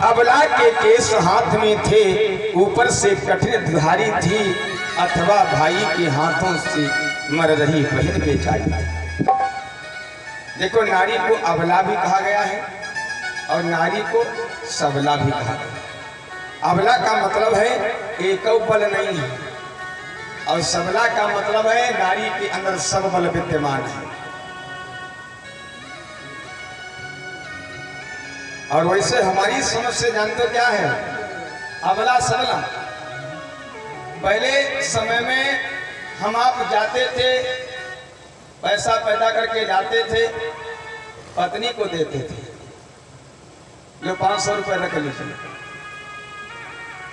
अबला के केस हाथ में थे, ऊपर से कठिन धारी थी, अथवा भाई के हाथों से मर रही बहन बेचारी। देखो, नारी को अबला भी कहा गया है और नारी को सबला भी कहा गया। अबला का मतलब है एक बल नहीं है, और सबला का मतलब है नारी के अंदर सब बल विद्यमान है। और वैसे हमारी समझ से जानते हो क्या है अबला सबला। पहले समय में हम आप जाते थे, पैसा पैदा करके जाते थे, पत्नी को देते थे, जो 500 रुपये रख लीजिए,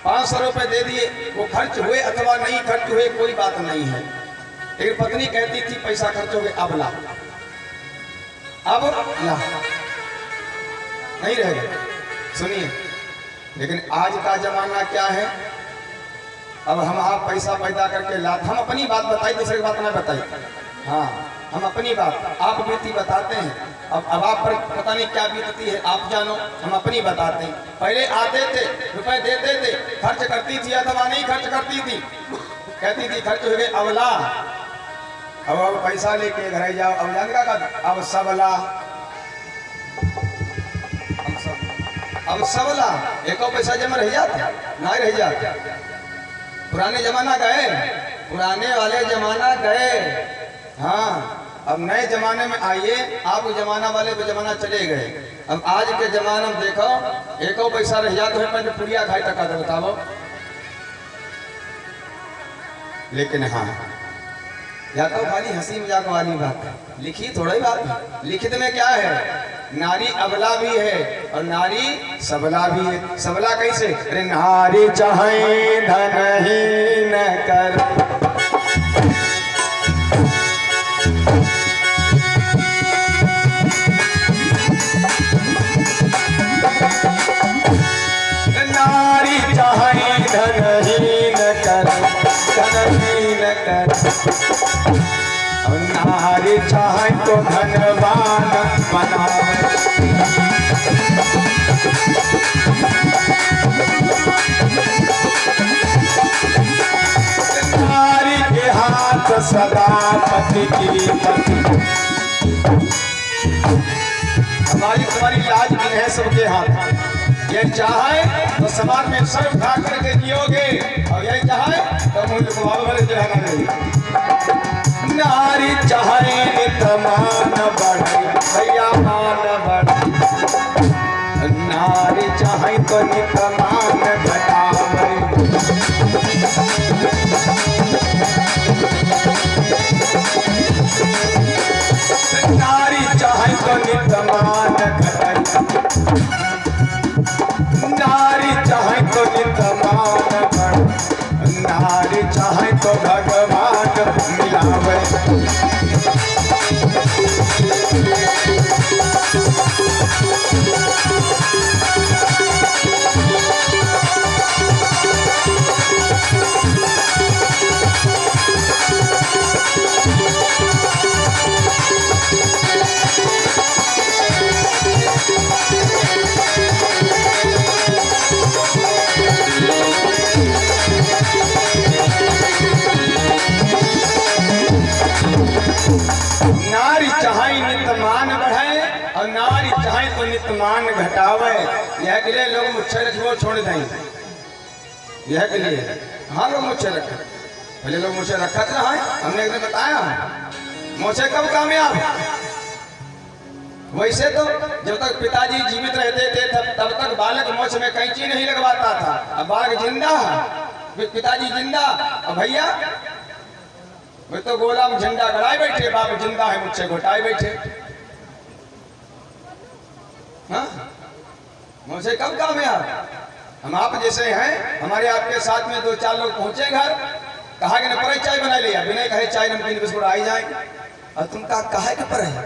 500 रुपये दे दिए, वो खर्च हुए अथवा नहीं खर्च हुए कोई बात नहीं है, लेकिन पत्नी कहती थी पैसा खर्च हो गया, अब ला, अब ला, नहीं रहेगा। सुनिए, लेकिन आज का जमाना क्या है, अब हम आप पैसा पैदा करके ला, हम अपनी बात बताई, दूसरे की बात ना बताई। हाँ, हम अपनी बात, आप बीती बताते हैं। अब आप पर पता नहीं क्या बीतती है, आप जानो, हम अपनी बताते हैं। पहले आते थे, रुपए देते थे, खर्च करती थी अथवा नहीं खर्च करती थी, कहती थी खर्च हो गए, अब ला, अब पैसा लेके घर जाओ, अब जान का अब सबला, अब सबला, एक पैसा जमा रह जाता नहीं रह जाता। पुराने जमाना गए, पुराने वाले जमाना गए। हाँ, अब नए जमाने में आइए, आप जमाना वाले तो जमाना चले गए। अब आज के जमाने में देखो, एक पैसा रह जाता है, मैंने पुड़िया खाई टका तो बताओ। लेकिन हाँ, या तो खाली हंसी मजाक वाली बात है, लिखी थोड़ा ही बात है। लिखित में क्या है, नारी अबला भी है और नारी सबला भी है। सबला कैसे, अरे नारी चाहे धनहीन कर, नारी चाहे धनहीन कर, धनहीन कर, नारी चाहे तो धनवान बनावे। नारी के हाथ सदा पति की पति, हमारी तुम्हारी लाज भी है सबके हाथ। ये चाहे तो समाज में सर उठा करके जियोगे, और ये चाहे तो मुझे भले चढ़ाना नहीं। नारी चाहे नितमान बढ़े, भैया मान बढ़े, नारी चाहे तो नितमान घटावे। नारी चाहे तो नितमान घटावे, नारी चाहे तो नितमान बढ़े, नारी चाहे तो भगवान मिलावे। नारी चाहे नितमान बढ़े और नारी चाहे तो नितमान घटावे। यह के लिए लोग मुझे रखो छोड़ दें, यह के लिए हाँ लोग मुझे रखे। पहले लोग मुझे रखा था, हमने एक दिन बताया मुझे कब कामयाब। वैसे तो जब तक पिताजी जीवित रहते थे तब तक बालक मोछ में कैंची नहीं लगवाता था। अब बालक जिंदा है, पिताजी जिंदा, अब भैया वे तो गोला में झंडा गड़ाए बैठे, बाप जिंदा है मुझसे घुटाए बैठे। हाँ, मुझे कब कामयाब, हम आप जैसे हैं, हमारे आपके साथ में 2-4 लोग पहुंचे घर, कहा कि न पर चाय बना लिया, बिना कहे चाय नमकीन बिस्कुट आई जाए, और तुम कहा कि पर है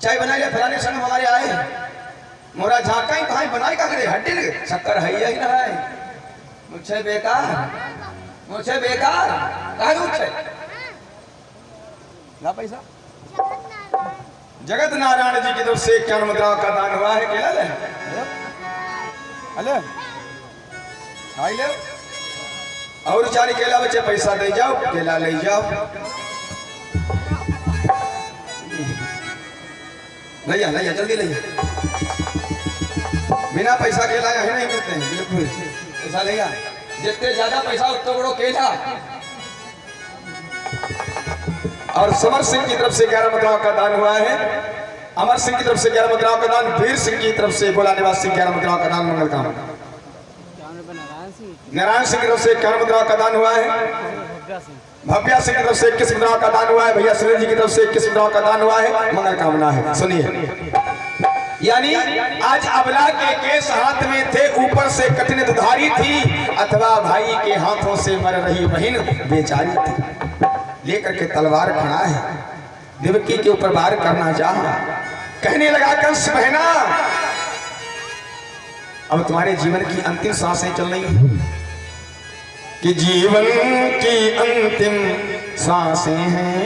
चाय बना लिया, फलाने संग हमारे आए, मोरा झाँका ही कहा बनाई का करे हड्डी शक्कर है ही ना है, मुझे बेकार कहा मुझे ना पैसा। जगत नारायण जी की तरफ से 51 मुद्राओं का दान हुआ है। केला ले खाई ले और 4 केला बच्चे पैसा दे जाओ, केला ले जाओ, लिया जल्दी लिया, बिना पैसा केला यही नहीं मिलते हैं, बिल्कुल पैसा लिया, जितने ज्यादा पैसा उतना बड़ो केला। और समर सिंह की तरफ से 11 मुद्राओं का दान हुआ है, अमर सिंह की तरफ से 11 मुद्राओं का दान, वीर सिंह की तरफ से गोला निवासी 11 मुद्राओं का दान, मंगल काम। नारायण सिंह की तरफ से 11 मुद्राओं का दान हुआ है, भव्या सिंह की तरफ से 21 मुद्राओं का दान हुआ है, भैया सुनील जी की तरफ से 21 मुद्राओं का दान हुआ है, मंगल कामना है। सुनिए, यानी आज अबला के केस हाथ में थे, ऊपर से कठिन दुधारी थी, अथवा भाई के हाथों से मर रही बहन बेचारी थी, लेकर के तलवार खड़ा है, देवकी के ऊपर वार करना चाहा, कहने लगा कंस बहना अब तुम्हारे जीवन की अंतिम सांसें चल रही हैं, कि जीवन की अंतिम सांसें हैं,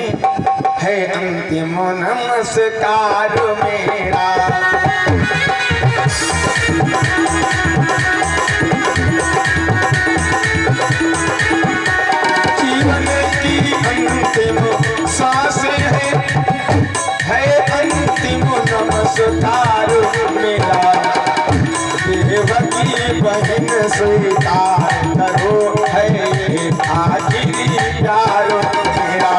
है अंतिम नमस्कार मेरा, जीवन की अंतिम सांसें है अंतिम नमस्कार मेरा, देवकी बहन स्वीकार करो, है आखिरी प्यार मेरा।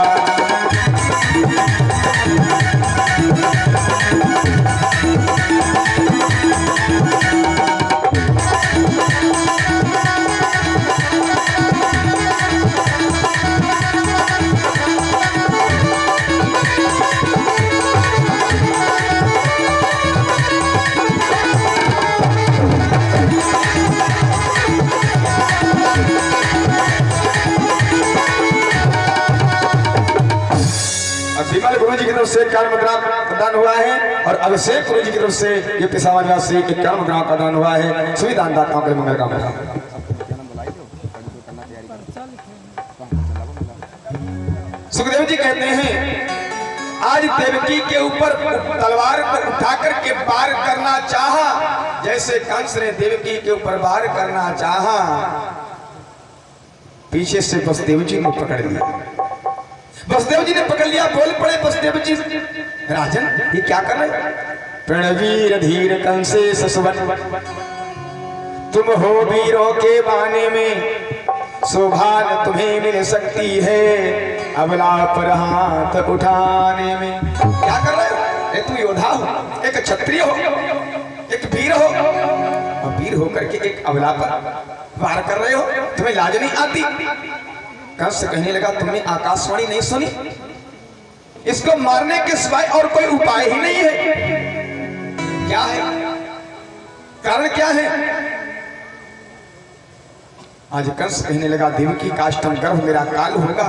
विमल गुरु जी की तरफ से 51 मुद्रा का दान हुआ है, और अभिषेक गुरु जी की तरफ से ये पिसावानिया से 51 मुद्रा का दान हुआ है। सभी दानदाताओं के मंगल कामना। सुखदेव जी कहते हैं आज देवकी के ऊपर तलवार को उठाकर के वार करना चाहा, जैसे कंस ने देवकी के ऊपर वार करना चाहा, पीछे से वसुदेव जी ने पकड़ लिया, वसुदेव जी ने पकड़ लिया, बोल पड़े वसुदेव जी, राजन ये क्या कर रहे? प्रणवीर धीर कंसे ससुवन, तुम हो वीरों के बाने में, सौभाग्य तुम्हें मिल सकती है अबला पर हाथ उठाने में। क्या कर रहे हो? एक तुम योद्धा हो, एक क्षत्रिय हो, एक वीर हो, और वीर होकर के एक अबला पर वार कर रहे हो, तुम्हें लाज नहीं आती? कंस कहने लगा तुमने आकाशवाणी नहीं सुनी? इसको मारने के सिवाय और कोई उपाय ही नहीं है। क्या है कारण, क्या है? आज कंस कहने लगा देवकी का अष्टम गर्भ मेरा काल होगा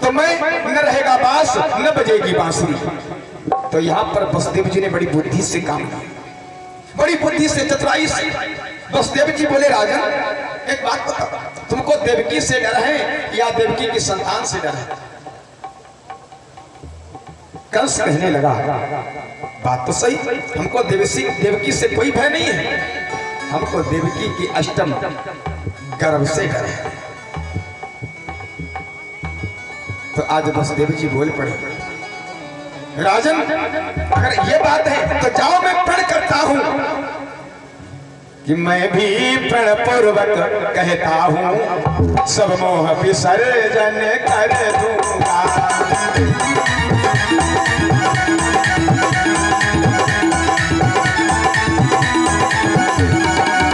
तो मैं न रहेगा बांस न बजेगी बांसुरी। तो यहाँ पर वसुदेव जी ने बड़ी बुद्धि से काम किया, बड़ी बुद्धि से, चतुराई से। वसुदेव जी बोले राजन एक बात बताओ, तुमको देवकी से डर है या देवकी की संतान से डर है? कंस कहने लगा बात तो सही, हमको देवकी से कोई भय नहीं है, हमको देवकी की अष्टम गर्भ से डर है। तो आज वसुदेव जी बोल पड़े राजन अगर ये बात है तो जाओ मैं प्रण करता हूं कि मैं भी प्रण पूर्वक कहता हूं सब मोह विसर्जन कर दूंगा।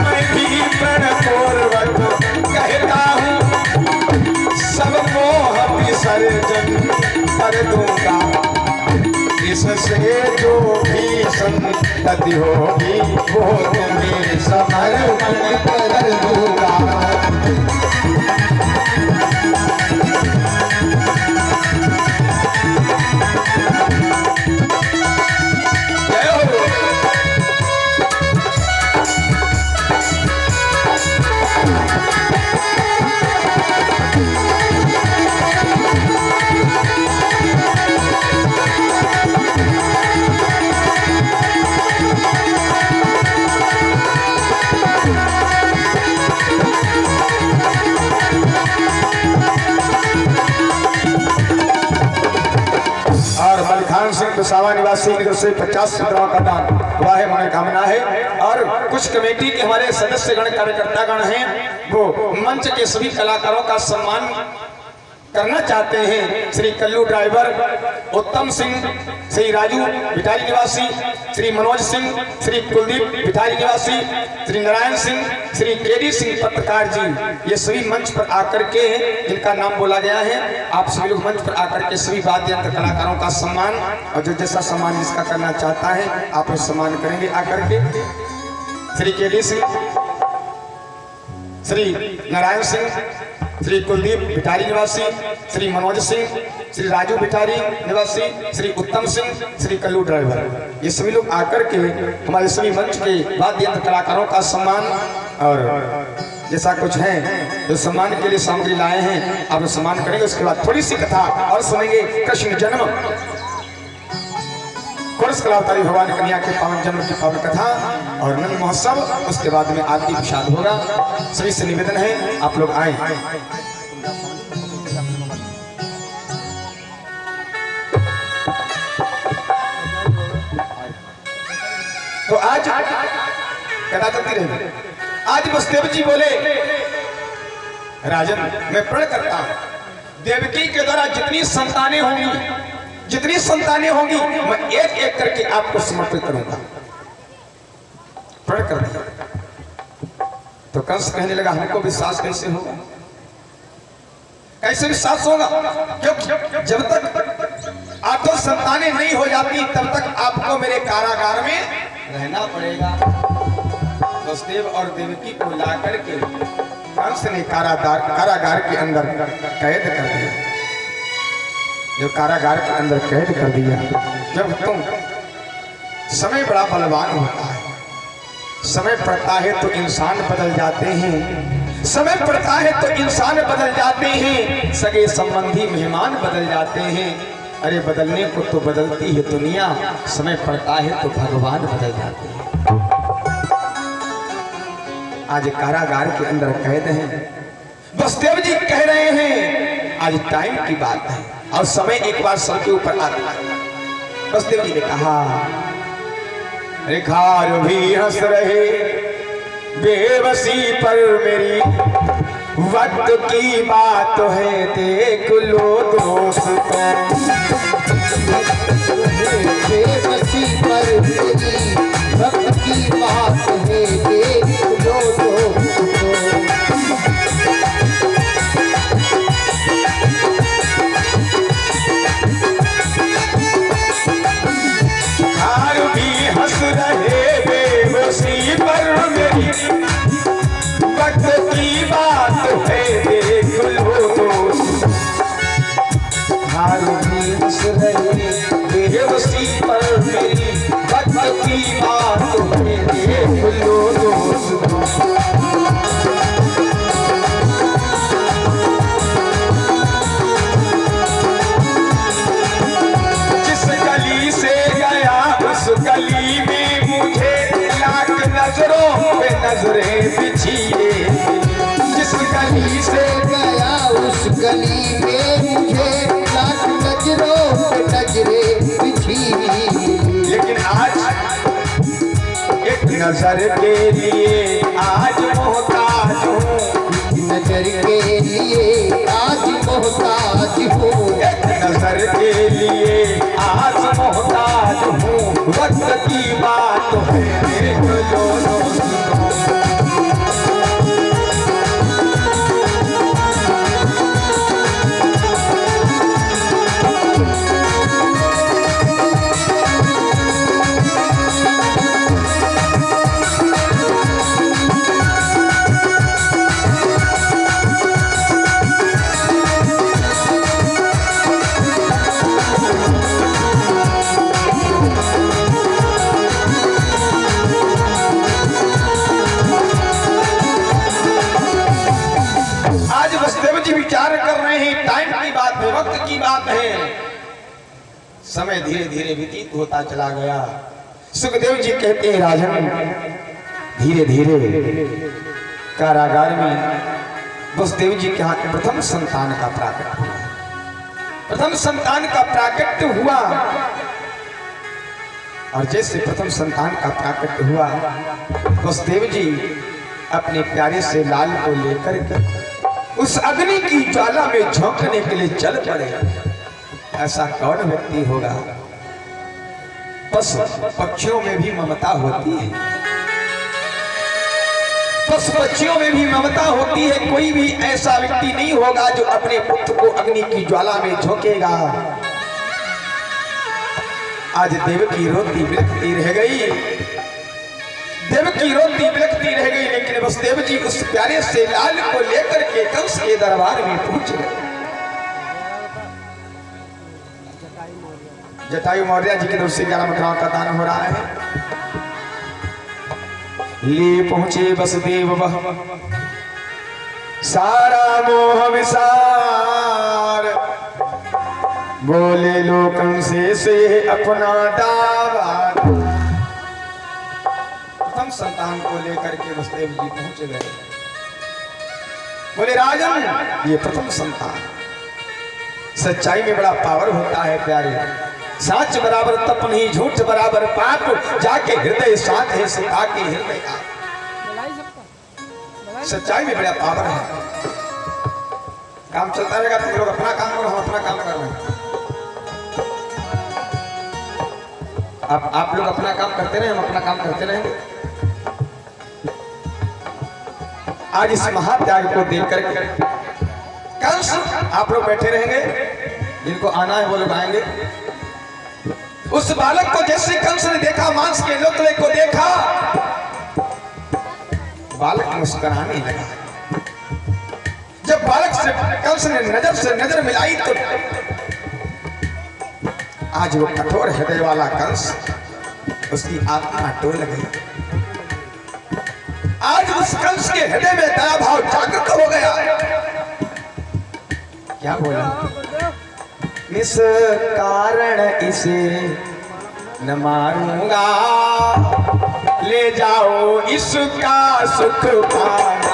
मैं भी प्रण पूर्वक कहता हूं सब मोह विसर्जन कर दूंगा। इससे जो भी गति होगी वो तुम्हें समर्पण कर दूंगा। मलखान सिंह पिसावा निवासी से 50 रुपयों का दान हुआ है, मनोकामना है। और कुछ कमेटी के हमारे सदस्यगण कार्यकर्तागण हैं, वो मंच के सभी कलाकारों का सम्मान करना चाहते हैं। श्री कल्लू ड्राइवर, उत्तम सिंह, श्री राजू भिठारी निवासी, श्री मनोज सिंह, श्री कुलदीप भिठारी निवासी, श्री नारायण सिंह, श्री केडी सिंह पत्रकार जी, ये सभी मंच पर आकर के जिनका नाम बोला गया है। आप सभी लोग मंच पर आकर के सभी वाद्य यंत्र कलाकारों का सम्मान, और जो जैसा सम्मान जिसका करना चाहता है आप उस सम्मान करेंगे आकर के। श्री केडी सिंह, श्री नारायण सिंह, श्री कुलदीप भिठारी निवासी, श्री मनोज सिंह, श्री राजू भिठारी निवासी, श्री उत्तम सिंह, श्री कल्लू ड्राइवर, ये सभी लोग आकर के हमारे सभी मंच के वाद्य यंत्र कलाकारों का सम्मान और जैसा कुछ है जो सम्मान के लिए सामग्री लाए हैं आप सम्मान करेंगे। उसके बाद थोड़ी सी कथा और सुनेंगे। कृष्ण जन्म कोरस कलावतारी भगवान कन्या के पावन जन्म की पावन कथा और नंद महोत्सव, उसके बाद में आरती प्रसाद होगा। सभी से निवेदन है आप लोग आए। तो आज कथा चलती रहेगी। आज वसुदेव जी बोले, राजन मैं प्रण करता हूं देवकी के द्वारा जितनी संतानें होंगी मैं एक एक करके आपको समर्पित करूंगा। प्रण कर दिया। तो कंस कहने लगा हमको विश्वास कैसे होगा, कैसे विश्वास होगा, क्योंकि जब तक आठों संतानें नहीं हो जाती तब तक आपको मेरे कारागार में रहना पड़ेगा। वसुदेव और देवकी को ला करके कंस ने कारागार के अंदर कैद कर दिया। जो कारागार के अंदर कैद कर दिया, जब तुम समय बड़ा बलवान होता है, समय पड़ता है तो इंसान बदल जाते हैं, समय पड़ता है तो इंसान बदल जाते हैं, सगे संबंधी मेहमान बदल जाते हैं। अरे बदलने को तो बदलती है दुनिया, समय पड़ता है तो भगवान बदल जाते हैं। आज कारागार के अंदर कैद हैं। वसुदेव जी कह रहे हैं आज टाइम की बात है और समय एक बार सबके ऊपर आता है। वसुदेव जी ने कहा रेखार भी हंस रहे बेबसी पर मेरी, वक्त की बात है देख लो दोस्तों। बेबसी पर मेरी वक्त की बात है देख लो दोस्तों। हार भी हंस रहे बेबसी पर मेरी, वक्त की बात है देख लो दोस्त। हार भी हंस रहे बेबसी पर मेरी, वक्त की बात है देख लो दोस्त। जिस गली से गया उस गली में मुझे लाख नजरों पे नजरें बिछिए। जिस गली से गया उस गली में मुझे लाख नजरों पे नजरें बिछिए। लेकिन आज एक नजर के लिए आज मोहताज हूँ, नजर के लिए आज मोहताज हूँ, एक नजर के लिए आज मोहताज हूँ। वक्त की बात है देख लो दोस्तों। विचार कर रहे हैं, टाइम की बात है, वक्त की बात है। समय धीरे धीरे व्यतीत होता चला गया। सुखदेव जी कहते हैं राजन, धीरे धीरे कारागार में वसुदेव जी के हाथ प्रथम संतान का प्राकट्य हुआ। प्रथम संतान का प्राकट्य हुआ और जैसे प्रथम संतान का प्राकट्य हुआ, वसुदेव जी अपने प्यारे से लाल को लेकर उस अग्नि की ज्वाला में झोंकने के लिए चल पड़े। ऐसा कौन व्यक्ति होगा? पशु पक्षियों में भी ममता होती है, पशु पक्षियों में भी ममता होती है। कोई भी ऐसा व्यक्ति नहीं होगा जो अपने पुत्र को अग्नि की ज्वाला में झोंकेगा। आज देवकी रोती बिलखती रह गई, देवकी रोती बिलखती रह गई, लेकिन वसुदेव जी उस प्यारे से लाल को लेकर के कंस के दरबार में पहुंच गए। जटायु मौर्य जी के तरफ से 11 मुद्राओं का दान हो रहा है। ले पहुंचे वसुदेव वह सारा मोह विसार, बोले लोकं से अपना दावा। प्रथम संतान को लेकर के वसुदेव जी पहुंच गए। बोले राजन, ये प्रथम संतान, सच्चाई में बड़ा पावर होता है प्यारे। सच बराबर तप नहीं, झूठ बराबर पाप, जाके हृदय साथ है सिखा के हृदय का। सच्चाई में बड़ा पावर है। काम चलता रहेगा, तुम लोग अपना काम करो, हम अपना काम कर रहे हैं। आप लोग अपना काम करते रहे, हम अपना काम करते रहेंगे। आज इस महात्याग को देख करके कंस, आप लोग बैठे रहेंगे, जिनको आना है वो लोग आएंगे। उस बालक को जैसे कंस ने देखा, मांस के लोथड़े को देखा, बालक मुस्कुराने लगा। जब बालक से कंस ने नजर से नजर मिलाई तो आज वो कठोर हृदय वाला कंस, उसकी आत्मा डोल गई। आज उस कंस के हृदय में दया भाव जागृत हो गया। क्या बोला? इस कारण इसे न मारूंगा, ले जाओ इसका सुख पाना।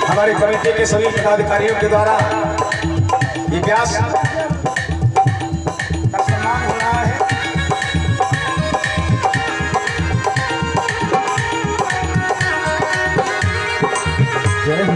हमारे कमेटी के सभी पदाधिकारियों के द्वारा ये व्यास का सम्मान हो रहा है। जय हो।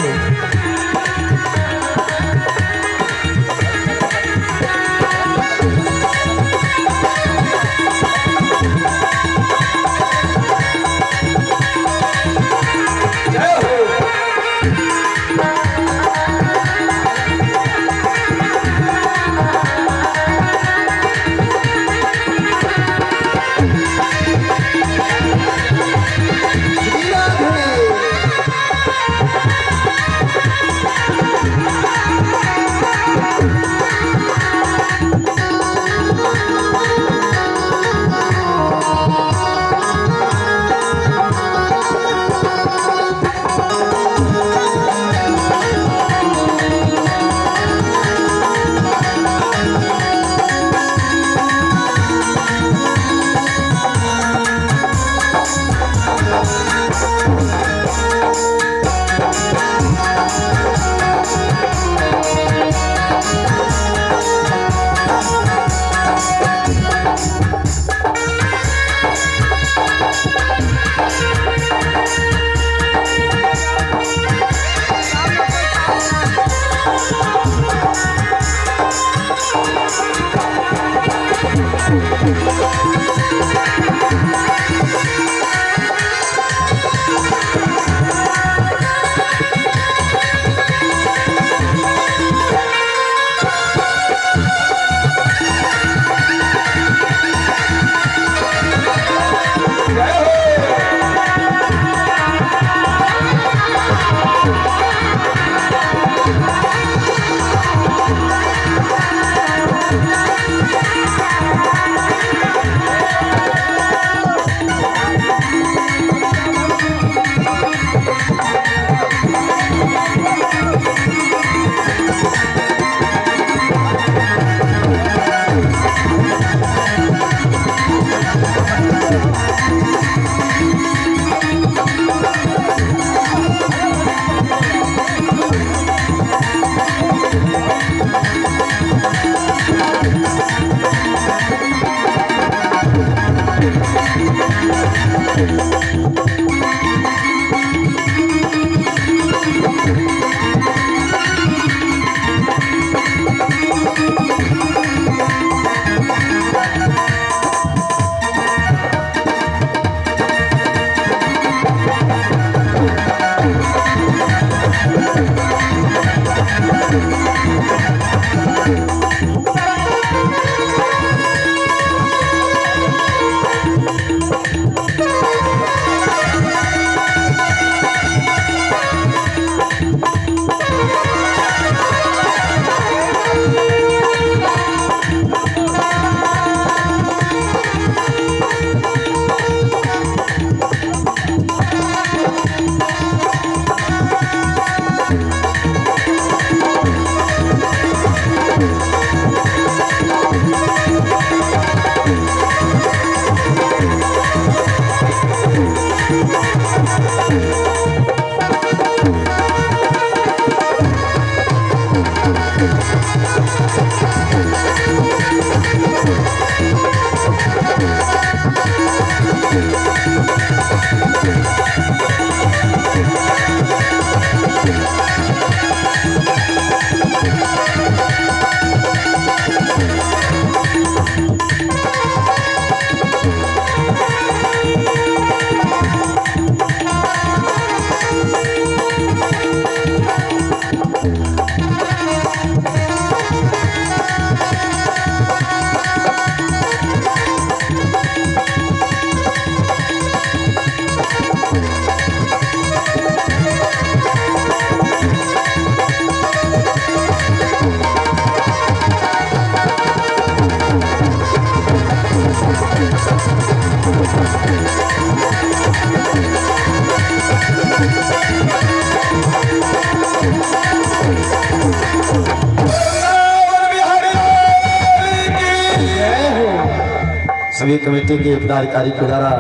सभी कमेटी के पदाधिकारी के द्वारा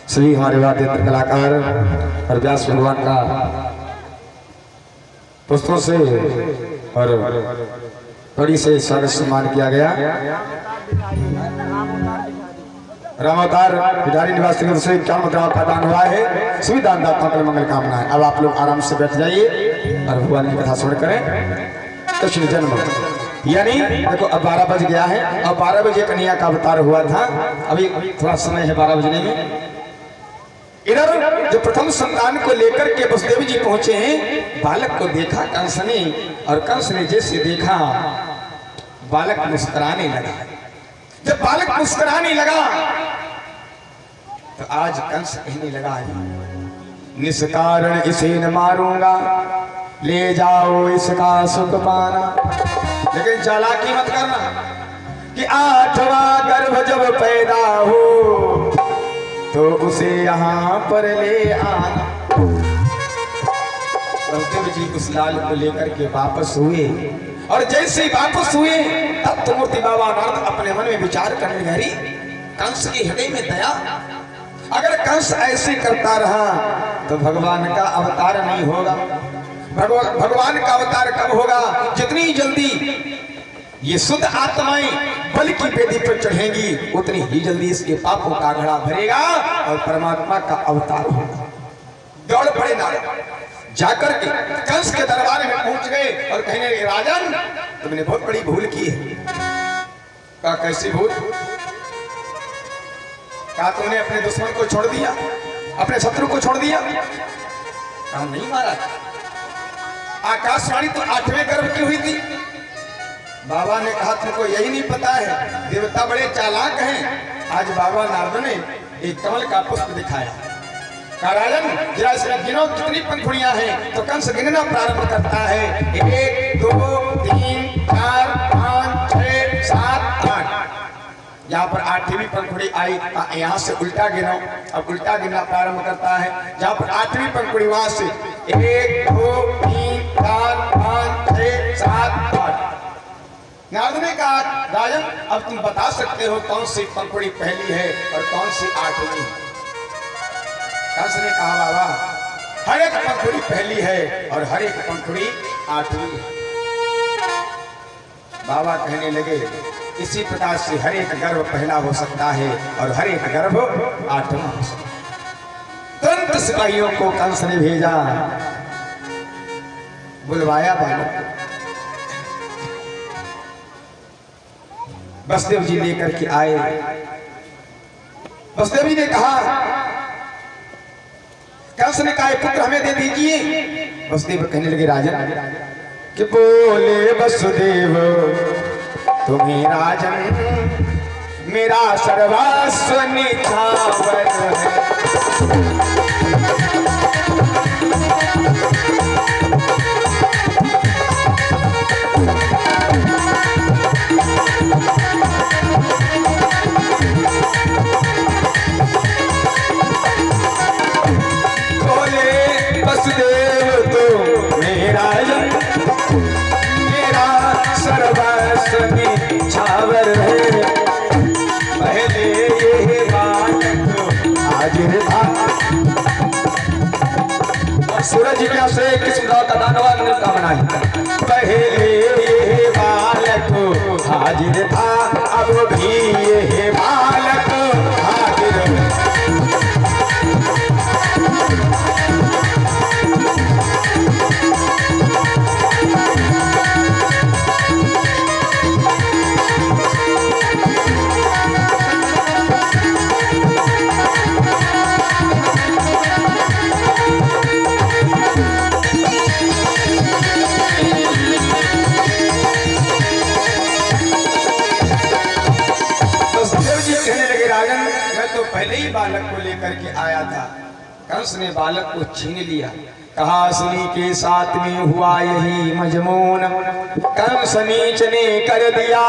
सभी हमारे वाद्य यंत्र कलाकार और व्यास भगवान का पुष्पों से और बड़ी से स्वागत सम्मान किया गया। रामावतार बिहारी निवास से 51 मुद्राओं का दान हुआ है। सभी दानदाताओं के लिए मंगल कामनाएं। अब आप लोग आराम से बैठ जाइए और भगवान की कथा सुन करें। कृष्ण जन्म यानी देखो अब 12 बज गया है और 12 बजे कन्हैया का अवतार हुआ था। अभी थोड़ा समय है 12 बजने में। इधर जो प्रथम संतान को लेकर के वसुदेव जी पहुंचे हैं, बालक को देखा कंस ने और कंस ने जैसे देखा बालक मुस्कुराने लगा। जब बालक मुस्कुराने लगा तो आज कंस कहने लगा निष्कारण इसे न मारूंगा, ले जाओ इसका सुख पाना। लेकिन चालाकी मत करना कि 8वां गर्भ जब पैदा हो तो उसे यहाँ पर ले आना। वसुदेव जी उस लाल को लेकर के वापस हुए और जैसे ही वापस हुए तब तो मूर्ति बाबा नारद अपने मन में विचार करने लगे, कंस के हृदय में दया। अगर कंस ऐसे करता रहा तो भगवान का अवतार नहीं होगा। भगवान का अवतार कब होगा? जितनी जल्दी ये शुद्ध आत्माएं बल की वेदी पर चढ़ेंगी उतनी ही जल्दी इसके पापों का घड़ा भरेगा और परमात्मा का अवतार होगा। दौड़ पड़े नारद, जाकर के कंस के दरबार में पहुंच गए और कहने लगे राजन तुमने बहुत बड़ी भूल की है। कहा कैसी भूल? कहा तुमने अपने दुश्मन को छोड़ दिया, अपने शत्रु को छोड़ दिया। कहा नहीं महाराज, आकाशवाणी तो 8वें गर्भ की हुई थी। बाबा ने कहा तुमको यही नहीं पता है, देवता बड़े चालाक हैं। आज बाबा नारद ने एक कमल का पुष्प दिखाया। राजन जरा इसमें गिनो कितनी पंखुड़ियां हैं। तो कंस गिनना प्रारंभ करता है 1 2 3 4 5 6 7 8। यहाँ पर 8वीं पंखुड़ी आई, यहाँ से उल्टा गिनो। अब उल्टा गिनना प्रारंभ करता है। जहाँ पर 8वीं पंखुड़ी वहां से 1 2 3 4 5 6 7 8। नारद ने कहा राजन अब तुम बता सकते हो कौन सी पंखुड़ी पहली है और कौन सी 8वीं? कंस ने कहा बाबा हर एक पंखुड़ी पहली है और हर एक पंखुड़ी 8वीं है। बाबा कहने लगे इसी प्रकार से हर एक गर्भ पहला हो सकता है और हर एक गर्भ 8वां हो सकता है। तुरंत सिपाहियों को कंस ने भेजा, बुलवाया बालक को। वसुदेव जी लेकर के आए। वसुदेव जी ने कहा, कंस ने कहा पुत्र हमें दे दीजिए। वसुदेव कहने लगे राजन कि बोले वसुदेव तुम्हें राजन मेरा सर्वस्व निछावर है। सूरज जिज्ञा से किस्म का दानवा कामना है। पहले ये बालक हाजिर था अब भी ये बालक हाजिर है। पहले ही बालक को लेकर के आया था, कंस ने बालक को छीन लिया। कहा सुनी के साथ में हुआ यही मजमून, कंस नीच ने कर दिया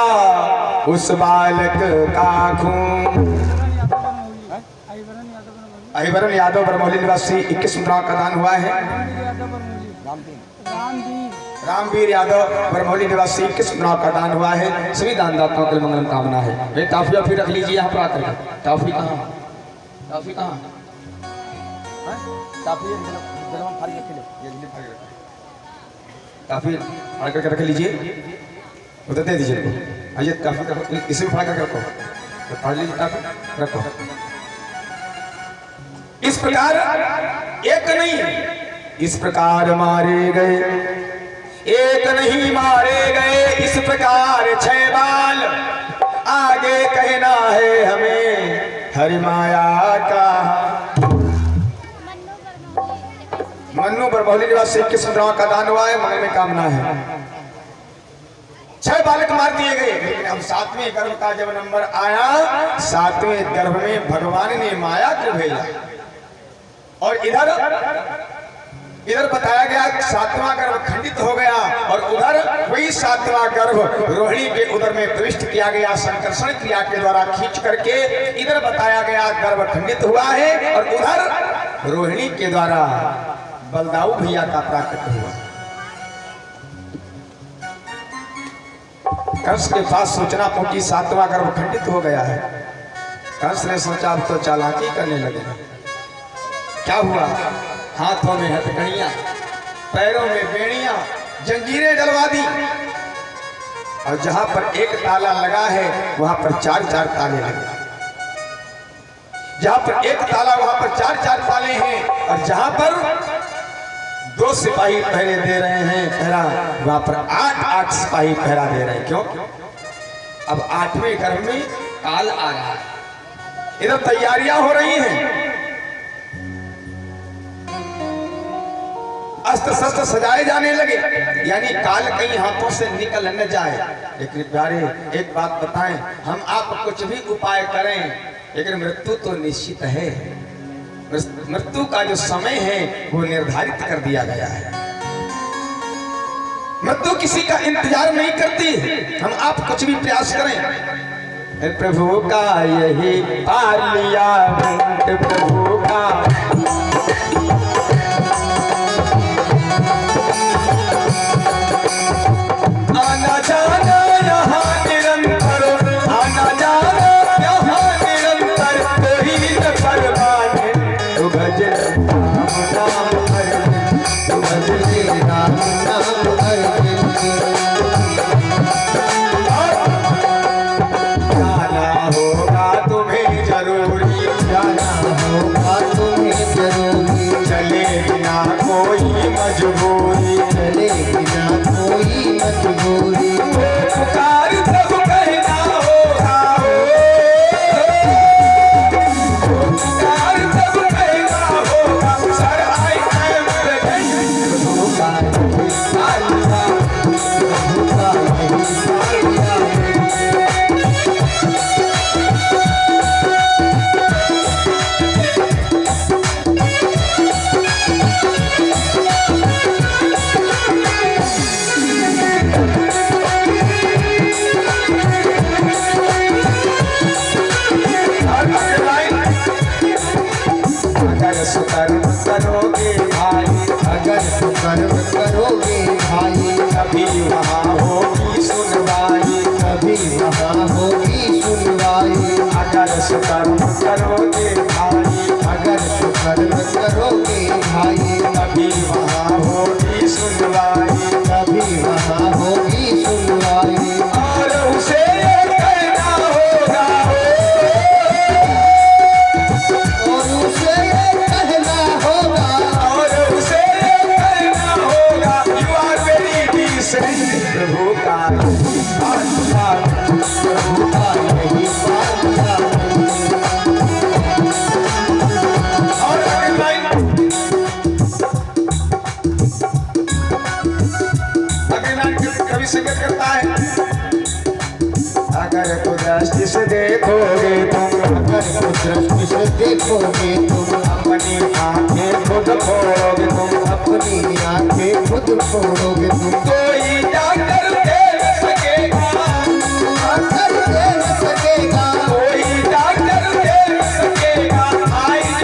उस बालक का खून। अहिवरन यादव बरमौली निवासी 21 मुद्राओं का दान हुआ है। रामवीर यादव बरमौली निवासी 21 मुद्राओं का दान हुआ है। सभी दानदाताओं के लिए मंगल कामना है। ये टॉफी फिर रख लीजिए यहाँ पर आकर के। टॉफी कहाँ? टॉफी कहाँ? टॉफी फाड़ करके रख लीजिए, उधर दे दीजिए। आइए टॉफी का इसे फाड़ करके रखो, तो फाड़ लीजिए टॉफी रखो। इस प्रकार एक नहीं, इस प्रकार मारे गए, एक नहीं मारे गए, इस प्रकार 6 बाल। आगे कहना है हमें हरि माया का। मन्नू बरमौली निवासी 21 मुद्राओं का दान हुआ है। मन में कामना है। 6 बालक मार दिए गए, लेकिन अब 7वें गर्भ का जब नंबर आया, 7वें गर्भ में भगवान ने माया को भेजा। और इधर बताया गया 7वां गर्भ खंडित हो गया, और उधर वही 7वां गर्भ रोहिणी के उदर में प्रविष्ट किया गया। संकर्षण क्रिया के द्वारा खींच करके इधर बताया गया गर्भ खंडित हुआ है, और उधर रोहिणी के द्वारा बलदाऊ भैया का प्राकट हुआ। कंस के पास सूचना पहुंची 7वां गर्भ खंडित हो गया है। कंस ने सोचा अब तो चालाकी करने लगे। क्या हुआ? हाथों में हथकड़ियां, पैरों में बेड़ियां, जंजीरें डलवा दी, और जहां पर एक ताला लगा है वहां पर 4-4 ताले लगे। जहां पर एक ताला वहां पर 4-4 ताले हैं, और जहां पर 2 सिपाही पहरे दे रहे हैं पहरा, वहां पर 8-8 सिपाही पहरा दे रहे हैं। क्यों? अब 8वें गर्भ में काल आ रहा है। इधर तैयारियां हो रही हैं, अस्त्र शस्त्र सजाए जाने लगे, यानी काल कहीं हाथों से निकल न जाए। लेकिन प्यारे एक बात बताएं, हम आप कुछ भी उपाय करें, लेकिन मृत्यु तो निश्चित है। मृत्यु का जो समय है वो निर्धारित कर दिया गया है। मृत्यु किसी का इंतजार नहीं करती, हम आप कुछ भी प्रयास करें। प्रभु का यही पार लिया, प्रभु का आना जाना यहाँ निरंतर, आना जाना यहाँ निरंतर, कोई न परवाने। तू भज राम हर दिन, तू भज राम हर दिन। जाना होगा तुम्हें जरूरी, जाना होगा तुम्हें जरूरी, चले बिना कोई मजबूरी, चले बिना कोई मजबूरी। पुकार तब कहना होगा, पुकार तब कहना होगा, सर आई टाइम सुकर्म करोगे भाई, अगर सुकर्म करोगे भाई, कभी वहाँ होगी सुनवाई, कभी वहाँ होगी सुनवाई। अगर सुकर्म करोगे भाई, अगर सुकर्म करोगे भाई, कभी वहाँ होगी सुनवाई, कभी वहाँ होगी सुनवाई। और उसे कहना होगा, और उसे कहना होगा, और उसे कहना होगा, यू आर वेरी डिसेंट। प्रभु का प्रभु का यही पालना। और अगली लाइन कवि संगत करता है। अगर तो दृष्टि से देखोगे तुम, अगर तो दृष्टि से देखोगे तुम, अपनी आंखें खुद फोड़ोगे तुम, अपनी आंखें खुद फोड़ोगे तुम। कोई डॉक्टर दे न सकेगा, डॉक्टर दे न सकेगा, कोई डॉक्टर दे न सकेगा। आइज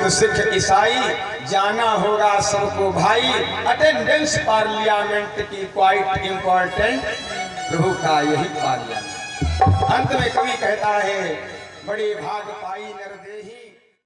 बौद्ध सिख ईसाई जाना होगा सबको भाई, अटेंडेंस पार्लियामेंट की क्वाइट इंपॉर्टेंट, प्रभु का यही पार्लियामेंट। अंत में कवि कहता है, बड़े भाग पाई नरदेही।